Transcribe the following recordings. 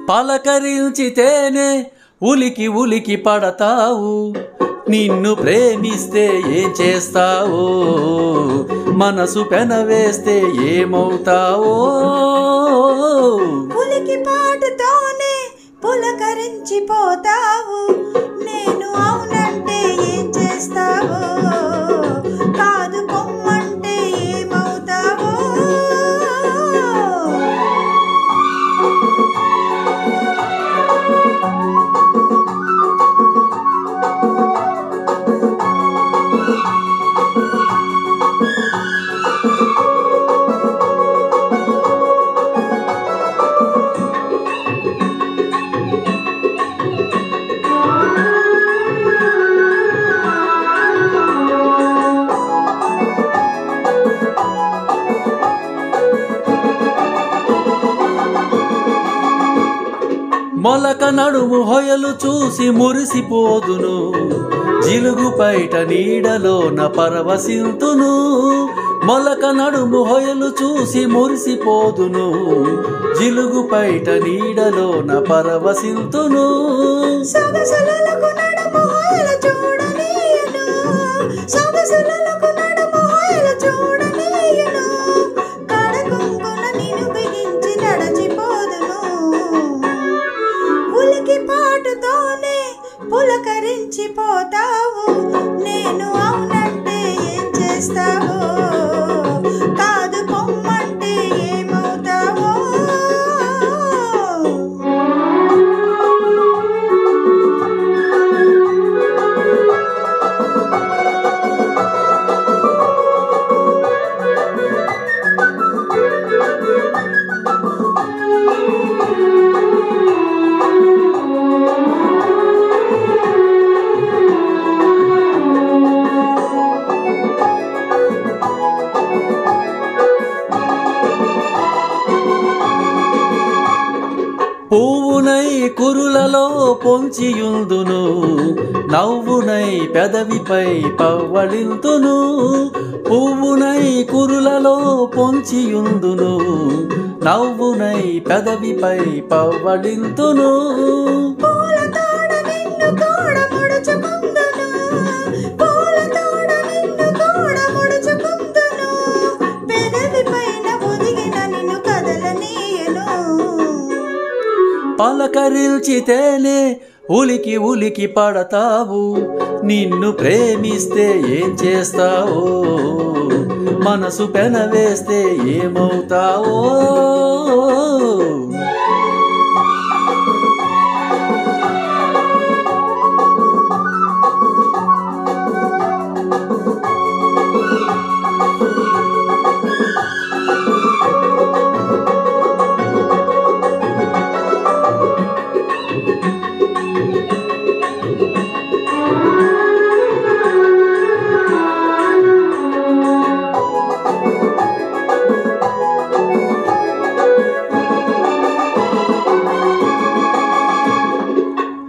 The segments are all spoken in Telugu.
పలకరించితేనే ఉలికి ఉలికి పడతావు, నిన్ను ప్రేమిస్తే ఏం చేస్తావో, మనసు పెనవేస్తే ఏమవుతావో. ఉలికి పాటుతోనే పులకరించిపోతావు, నేను అవునంటే ఏం చేస్తావో, కాదు పొమ్మంటే ఏమవుతావో. మొలక నడుము హొయలు చూసి మురిసిపోదును, జిలుగు పైట నీడలోన పరవశింతును. మొలక నడుము హొయలు చూసి మురిసిపోదును, జిలుగు పైట నీడలోన పరవశింతును. సొగసులకు నడుము హొయలు చూడనీయను, సొగసులకు నడుము హొయలు చూడనీయను, కడకుంకున నిన్ను బిగించి నడచిపోదును. ఉలికి పాటుతోనే పులకరించిపోతావు, నేను అవునంటే ఏం చేస్తావో, కాదు పొమ్మంటే ఏమవుతావో. పువ్వునై కురులలో పొంచియుందును, నవ్వునై పెదవిపై పవ్వళింతును. పువ్వునై కురులలో పొంచియుందును, నవ్వునై పెదవిపై పవ్వళింతును. పూలతోడ నిన్ను కూడా ముడుచుకుందును, పూలతోడ నిన్ను కూడా ముడుచుకుందును, పెదవి పైన ఒదిగిన నిన్ను కదలనీయను. పలకరించితేనే ఉలికి ఉలికి పడతావు, నిన్ను ప్రేమిస్తే ఏం చేస్తావో, మనసు పెనవేస్తే ఏమవుతావో.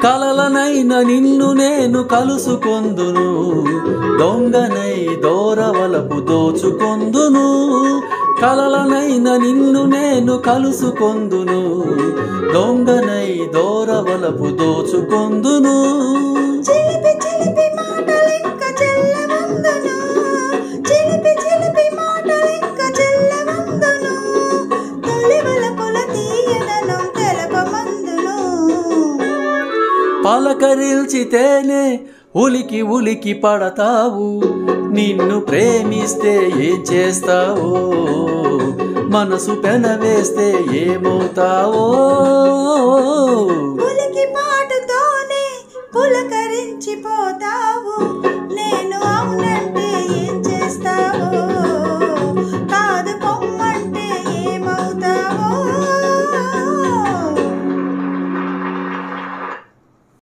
కలలనైన నిన్ను నేను కలుసుకొందును, దొంగనై దోరవలపు దోచుకొందును. కలలనైన నిన్ను నేను కలుసుకొందును, దొంగనై దోరవలపు దోచుకొందును. చిలిపి చిలిపి మాటలింక చెల్లవందును, చిలిపి చిలిపి మాటలింక చెల్లవందును, తొలివలపుల తీయదనం తెలపమందును. పలకరించితేనే ఉలికి ఉలికి పడతావు, నిన్ను ప్రేమిస్తే ఏం చేస్తావో, మనసు పెనవేస్తే ఏమవుతావో.